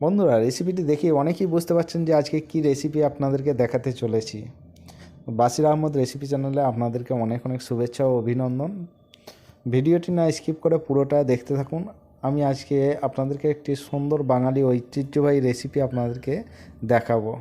বন্ধুরা, রেসিপিটি দেখে অনেকেই বুঝতে পারছেন যে আজকে কি রেসিপি আপনাদেরকে দেখাতে চলেছি। বাসির আহমদ রেসিপি চ্যানেলে আপনাদেরকে অনেক অনেক শুভেচ্ছা ও অভিনন্দন। ভিডিওটি না স্কিপ করে পুরোটা দেখতে থাকুন। আমি আজকে আপনাদেরকে একটি সুন্দর বাঙালি ঐতিহ্যবাহী রেসিপি আপনাদেরকে দেখাবো।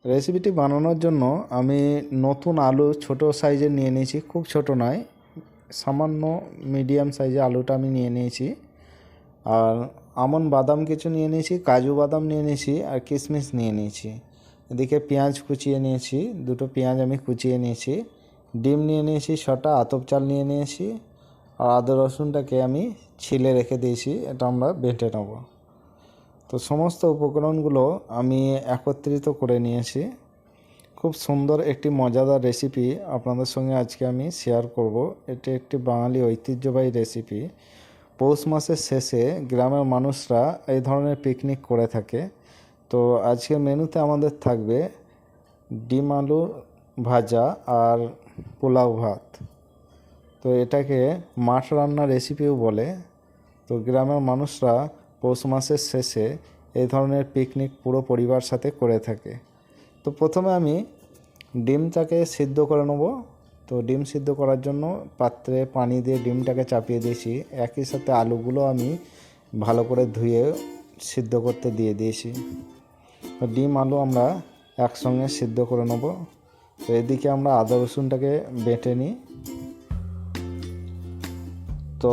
রেসিপিটি বানানোর জন্য আমি নতুন আলু ছোট সাইজের নিয়ে নিয়েছি, খুব ছোট নয়, সামান্য মিডিয়াম সাইজের আলুটা আমি নিয়ে নিয়েছি। আর আমন বাদাম কিছু নিয়ে নিয়েছি, কাজু বাদাম নিয়ে নিয়েছি, আর কিশমিশ নিয়ে নিয়েছি। এদিকে পেঁয়াজ কুচিয়ে নিয়েছি, দুটো পেঁয়াজ আমি কুচিয়ে নিয়েছি। ডিম নিয়ে নিয়েছি 6টা, আতপ চাল নিয়ে নিয়েছি, আর আদা রসুনটাকে আমি ছিলে রেখে দিয়েছি, এটা আমরা বেটে নেব। তো সমস্ত উপকরণগুলো আমি একত্রিত করে নিয়েছি। খুব সুন্দর একটি মজাদার রেসিপি আপনাদের সঙ্গে আজকে আমি শেয়ার করব। এটি একটি বাঙালি ঐতিহ্যবাহী রেসিপি। পৌষ মাসের শেষে গ্রামের মানুষরা এই ধরনের পিকনিক করে থাকে। তো আজকের মেনুতে আমাদের থাকবে ডিম আলু ভাজা আর পোলাও ভাত। তো এটাকে মাঠ রান্নার রেসিপিও বলে। তো গ্রামের মানুষরা পৌষ মাসের শেষে এই ধরনের পিকনিক পুরো পরিবার সাথে করে থাকে। তো প্রথমে আমি ডিমটাকে সিদ্ধ করে নেব। তো ডিম সিদ্ধ করার জন্য পাত্রে পানি দিয়ে ডিমটাকে চাপিয়ে দিয়েছি। একই সাথে আলুগুলো আমি ভালো করে ধুয়ে সিদ্ধ করতে দিয়ে দিয়েছি। তো ডিম আলু আমরা একসঙ্গে সিদ্ধ করে নেব। তো এদিকে আমরা আদা রসুনটাকে বেটে নিই। তো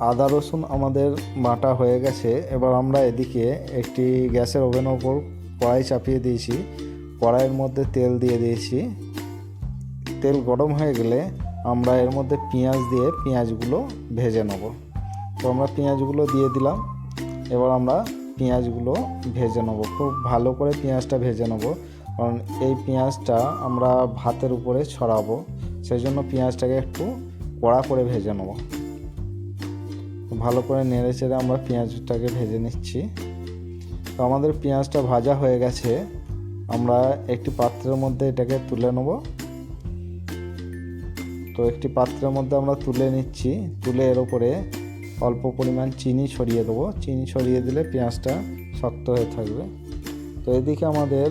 আদা রসুন আমাদের বাটা হয়ে গেছে। এবার আমরা এদিকে একটি গ্যাসের ওভেনের ওপর কড়াই চাপিয়ে দিয়েছি। কড়াইয়ের মধ্যে তেল দিয়ে দিয়েছি। তেল গরম হয়ে গেলে আমরা এর মধ্যে পেঁয়াজ দিয়ে পেঁয়াজগুলো ভেজে নেব। তো আমরা পেঁয়াজগুলো দিয়ে দিলাম। এবার আমরা পেঁয়াজগুলো ভেজে নেব, খুব ভালো করে পেঁয়াজটা ভেজে নেব, কারণ এই পেঁয়াজটা আমরা ভাতের উপরে ছড়াবো, সেই জন্য পেঁয়াজটাকে একটু কড়া করে ভেজে নেব। ভালো করে নেড়ে চেড়ে আমরা পেঁয়াজটাকে ভেজে নিচ্ছি। তো আমাদের পেঁয়াজটা ভাজা হয়ে গেছে। আমরা একটি পাত্রের মধ্যে এটাকে তুলে নেব। তো একটি পাত্রের মধ্যে আমরা তুলে নিচ্ছি। তুলে এর উপরে অল্প পরিমাণ চিনি ছড়িয়ে দেবো। চিনি ছড়িয়ে দিলে পেঁয়াজটা শক্ত হয়ে থাকবে। তো এদিকে আমাদের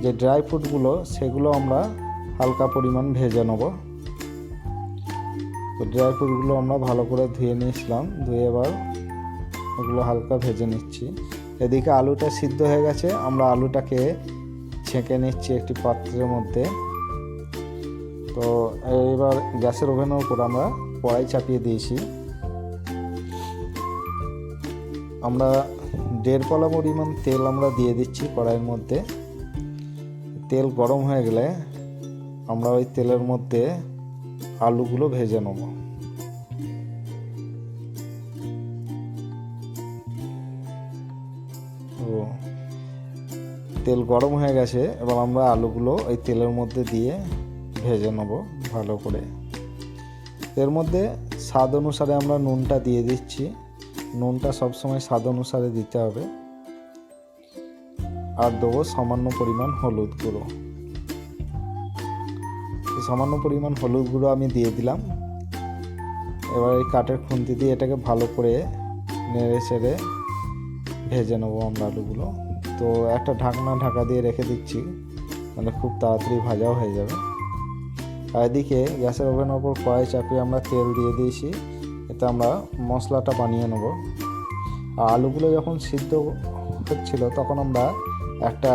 যে ড্রাই ফ্রুটগুলো সেগুলো আমরা হালকা পরিমাণ ভেজে নেব। তো ড্রাই ফ্রুটগুলো আমরা ভালো করে ধুয়ে নিয়েছিলাম, ধুয়ে এবার ওগুলো হালকা ভেজে নিচ্ছি। এদিকে আলুটা সিদ্ধ হয়ে গেছে। আমরা আলুটাকে ছেঁকে নিচ্ছি একটি পাত্রের মধ্যে। তো এবার গ্যাসের ওভেনের উপর আমরা কড়াই চাপিয়ে দিয়েছি। আমরা 1.5 পালা পরিমাণ তেল আমরা দিয়ে দিচ্ছি কড়াইয়ের মধ্যে। তেল গরম হয়ে গেলে আমরা ওই তেলের মধ্যে আলুগুলো ভেজে নেব। তো তেল গরম হয়ে গেছে। এবার আমরা আলুগুলো ওই তেলের মধ্যে দিয়ে ভেজে নেব ভালো করে। এর মধ্যে স্বাদ অনুসারে আমরা নুনটা দিয়ে দিচ্ছি। নুনটা সবসময় স্বাদ অনুসারে দিতে হবে। আর দেবো সামান্য পরিমাণ হলুদ গুঁড়ো। সামান্য পরিমাণ হলুদ গুঁড়ো আমি দিয়ে দিলাম। এবার এই কাঠের খুন্তি দিয়ে এটাকে ভালো করে নেড়ে চেড়ে ভেজে নেবো আমরা আলুগুলো। তো একটা ঢাকা দিয়ে রেখে দিচ্ছি, মানে খুব তাড়াতাড়ি ভাজাও হয়ে যাবে। আর এদিকে গ্যাসের ওভেনের ওপর কড়াই চাপিয়ে আমরা তেল দিয়ে দিয়েছি। এতে আমরা মশলাটা বানিয়ে নেব। আর আলুগুলো যখন সিদ্ধ হচ্ছিল তখন আমরা একটা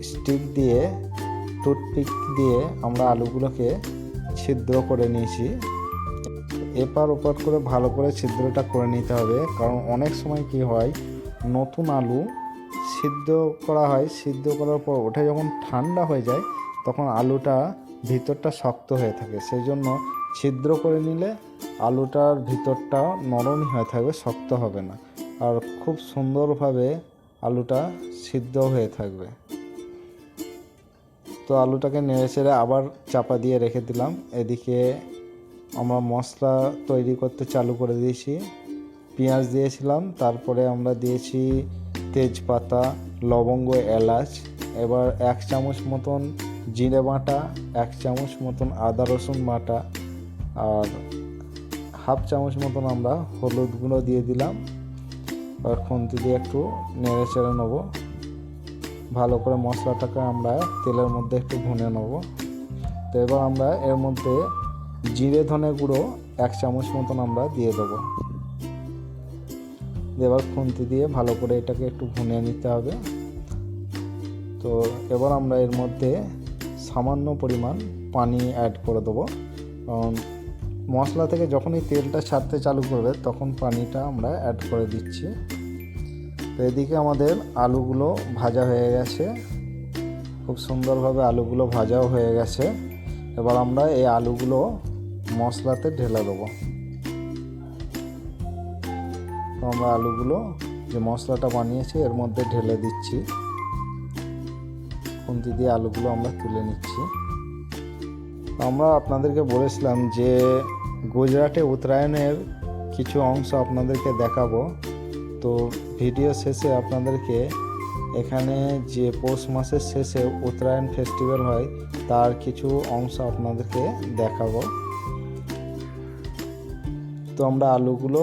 স্টিক দিয়ে, টুথপিক দিয়ে আমরা আলুগুলোকে ছিদ্র করে নিয়েছি। এপার ওপার করে ভালো করে ছিদ্রটা করে নিতে হবে, কারণ অনেক সময় কি হয়, নতুন আলু সিদ্ধ করা হয়, সিদ্ধ করার পর ওটা যখন ঠান্ডা হয়ে যায় তখন আলুটা ভিতরটা শক্ত হয়ে থাকে। সেই জন্য ছিদ্র করে নিলে আলুটার ভিতরটা নরমই হয়ে থাকবে, শক্ত হবে না, আর খুব সুন্দরভাবে আলুটা সিদ্ধ হয়ে থাকবে। তো আলুটাকে নেড়ে চেড়ে আবার চাপা দিয়ে রেখে দিলাম। এদিকে আমরা মশলা তৈরি করতে চালু করে দিয়েছি। পেঁয়াজ দিয়েছিলাম, তারপরে আমরা দিয়েছি তেজপাতা, লবঙ্গ, এলাচ। এবার 1 চামচ মতন জিরে বাটা, 1 চামচ মতন আদা রসুন বাটা, আর 1/2 চামচ মতন আমরা হলুদ গুঁড়ো দিয়ে দিলাম। আর খুন্তি দিয়ে একটু নেড়ে চেড়ে নেবো। ভালো করে মশলাটাকে আমরা তেলের মধ্যে একটু ভুনে নেব। তো এবার আমরা এর মধ্যে জিরে ধনে গুঁড়ো 1 চামচ মতন আমরা দিয়ে দেবো। এবার খুন্তি দিয়ে ভালো করে এটাকে একটু ভুনে নিতে হবে। তো এবার আমরা এর মধ্যে সামান্য পরিমাণ পানি অ্যাড করে দেবো, কারণ মশলা থেকে যখনই তেলটা ছাড়তে চালু করবে তখন পানিটা আমরা অ্যাড করে দিচ্ছি। তো এদিকে আমাদের আলুগুলো ভাজা হয়ে গেছে, খুব সুন্দরভাবে আলুগুলো ভাজাও হয়ে গেছে। এবার আমরা এই আলুগুলো মশলাতে ঢেলে দেবো। তো আমরা আলুগুলো যে মশলাটা বানিয়েছি এর মধ্যে ঢেলে দিচ্ছি। খুন্তি দিয়ে আলুগুলো আমরা তুলে নিচ্ছি। আমরা আপনাদেরকে বলেছিলাম যে গুজরাটে উত্তরায়ণের কিছু অংশ আপনাদেরকে দেখাবো। তো ভিডিও শেষে আপনাদেরকে এখানে যে পৌষ মাসের শেষে উত্তরায়ণ ফেস্টিভ্যাল হয় তার কিছু অংশ আপনাদেরকে দেখাবো। তো আমরা আলুগুলো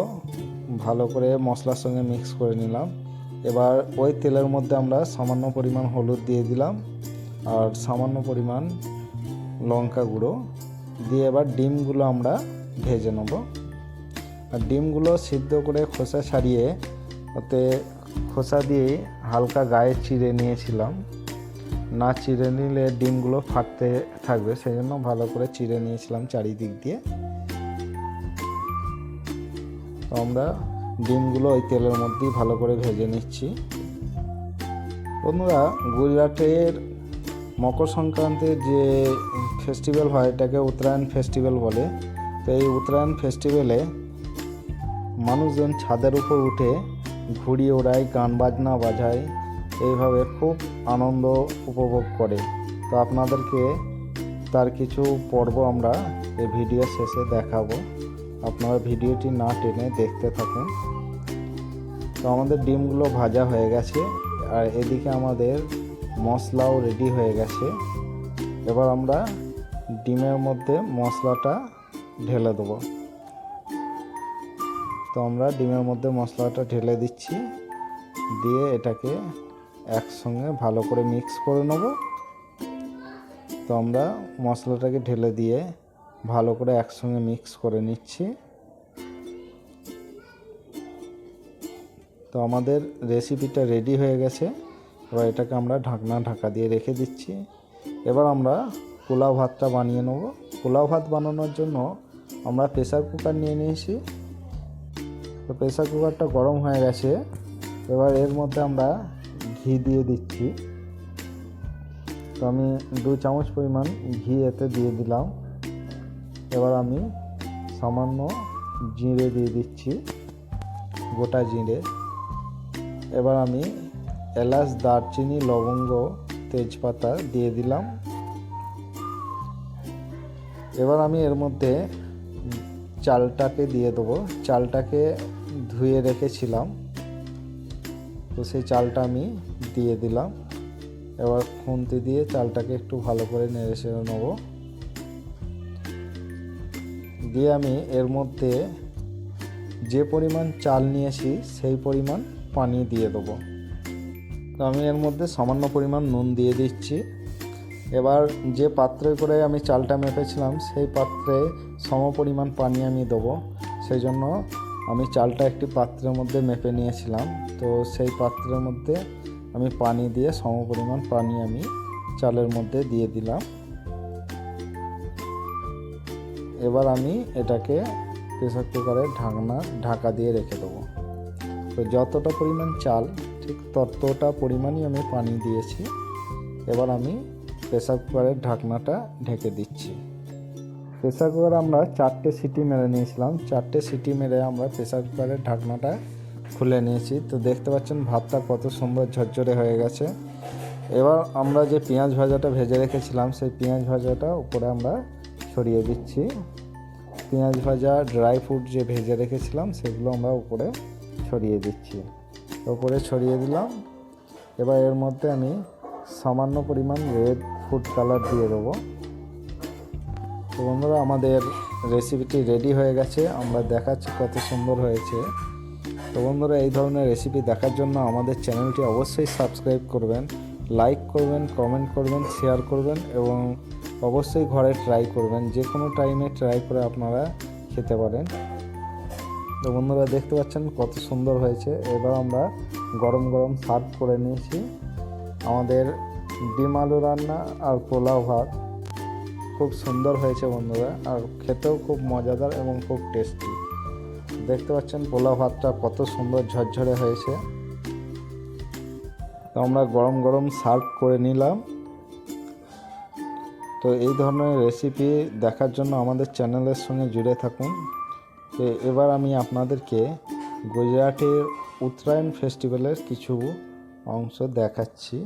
ভালো করে মশলার সঙ্গে মিক্স করে নিলাম। এবার ওই তেলের মধ্যে আমরা সামান্য পরিমাণ হলুদ দিয়ে দিলাম আর সামান্য পরিমাণ লঙ্কা গুঁড়ো দিয়ে এবার ডিমগুলো আমরা ভেজে নেব। আর ডিমগুলো সিদ্ধ করে খোসা ছাড়িয়ে ওতে খোসা দিয়ে হালকা গায়ে চিড়ে নিয়েছিলাম। না চিড়ে নিলে ডিমগুলো ফাটতে থাকবে, সেই জন্য ভালো করে চিড়ে নিয়েছিলাম চারিদিক দিয়ে। তো আমরা ডিমগুলো ওই তেলের মধ্যেই ভালো করে ভেজে নিচ্ছি। বন্ধুরা, গুজরাটের মকর সংক্রান্তির যে ফেস্টিভ্যাল হয় এটাকে উত্তরায়ণ ফেস্টিভ্যাল বলে। তো এই উত্তরায়ণ ফেস্টিভ্যালে মানুষজন ছাদের উপর উঠে ঘুড়ি ওড়ায়, গান বাজনা বাজায়, এইভাবে খুব আনন্দ উপভোগ করে। তো আপনাদেরকে তার কিছু পর্ব আমরা এই ভিডিও শেষে দেখাবো, আপনারা ভিডিওটি না টেনে দেখতে থাকুন। তো আমাদের ডিমগুলো ভাজা হয়ে গেছে আর এদিকে আমাদের মশলাও রেডি হয়ে গেছে। এবার আমরা ডিমের মধ্যে মশলাটা ঢেলে দেবো। তো আমরা ডিমের মধ্যে মশলাটা ঢেলে দিচ্ছি, দিয়ে এটাকে একসঙ্গে ভালো করে মিক্স করে নেব। তো আমরা মশলাটাকে ঢেলে দিয়ে ভালো করে একসঙ্গে মিক্স করে নিচ্ছি। তো আমাদের রেসিপিটা রেডি হয়ে গেছে। এবার এটাকে আমরা ঢাকা দিয়ে রেখে দিচ্ছি। এবার আমরা পোলাও ভাতটা বানিয়ে নেব। পোলাও ভাত বানানোর জন্য আমরা প্রেসার কুকার নিয়ে নিয়েছি। তো প্রেসার কুকারটা গরম হয়ে গেছে। এবার এর মধ্যে আমরা ঘি দিয়ে দিচ্ছি। তো আমি 2 চামচ পরিমাণ ঘি এতে দিয়ে দিলাম। এবার আমি সামান্য জিরে দিয়ে দিচ্ছি, গোটা জিরে। এবার আমি এলাচ, দারচিনি, লবঙ্গ, তেজপাতা দিয়ে দিলাম। এবার আমি এর মধ্যে চালটাকে দিয়ে দেবো। চালটাকে ধুয়ে রেখেছিলাম, তো সেই চালটা আমি দিয়ে দিলাম। এবার খুন্তি দিয়ে চালটাকে একটু ভালো করে নেড়ে চেড়ে নেব। দিয়ে আমি এর মধ্যে যে পরিমাণ চাল নিয়েছি সেই পরিমাণ পানি দিয়ে দেবো। তো আমি এর মধ্যে সামান্য পরিমাণ নুন দিয়ে দিচ্ছি। এবার যে পাত্রে করে আমি চালটা মেপেছিলাম সেই পাত্রে সম পরিমাণ পানি আমি দেবো। সেই জন্য আমি চালটা একটি পাত্রের মধ্যে মেপে নিয়েছিলাম। তো সেই পাত্রের মধ্যে আমি পানি দিয়ে সম পরিমাণ পানি আমি চালের মধ্যে দিয়ে দিলাম। এবার আমি এটাকে প্রেসার কুকারের ঢাকা দিয়ে রেখে দেবো। তো যতটা পরিমাণ চাল ঠিক ততটা পরিমাণই আমি পানি দিয়েছি। এবার আমি প্রেসার কুকারের ঢাকনাটা ঢেকে দিচ্ছি। প্রেসার কুকারে আমরা 4টে সিটি মেরে নিয়েছিলাম। 4টে সিটি মেরে আমরা প্রেসার কুকারের ঢাকনাটা খুলে নিয়েছি। তো দেখতে পাচ্ছেন ভাতটা কত সুন্দর ঝরঝরে হয়ে গেছে। এবার আমরা যে পেঁয়াজ ভাজাটা ভেজে রেখেছিলাম সেই পেঁয়াজ ভাজাটা উপরে আমরা ছড়িয়ে দিচ্ছি। পেঁয়াজ ভাজা, ড্রাই ফ্রুট যে ভেজে রেখেছিলাম সেগুলো আমরা উপরে ছড়িয়ে দিচ্ছি। উপরে ছড়িয়ে দিলাম। এবার এর মধ্যে আমি সামান্য পরিমাণ রেড ফুড কালার দিয়ে দেবো। তো বন্ধুরা, আমাদের রেসিপিটি রেডি হয়ে গেছে। আমরা দেখাচ্ছি কত সুন্দর হয়েছে। তো বন্ধুরা, এই ধরনের রেসিপি দেখার জন্য আমাদের চ্যানেলটি অবশ্যই সাবস্ক্রাইব করবেন, লাইক করবেন, কমেন্ট করবেন, শেয়ার করবেন এবং অবশ্যই ঘরে ট্রাই করবেন। যে কোনো টাইমে ট্রাই করে আপনারা খেতে পারেন। তো বন্ধুরা, দেখতে পাচ্ছেন কত সুন্দর হয়েছে। এবার আমরা গরম গরম সার্ভ করে নিয়েছি আমাদের ডিম আলু রান্না আর পোলাও ভাত। খুব সুন্দর হয়েছে বন্ধুরা, আর খেতেও খুব মজাদার এবং খুব টেস্টি। দেখতে পাচ্ছেন পোলাও ভাতটা কত সুন্দর ঝরঝরে হয়েছে। তো আমরা গরম গরম সার্ভ করে নিলাম। তো এই ধরনের রেসিপি দেখার জন্য আমাদের চ্যানেলের সঙ্গে জুড়ে থাকুন। তো এবার আমি আপনাদেরকে গুজরাটের উত্তরায়ণ ফেস্টিভ্যালের কিছু অংশ দেখাচ্ছি।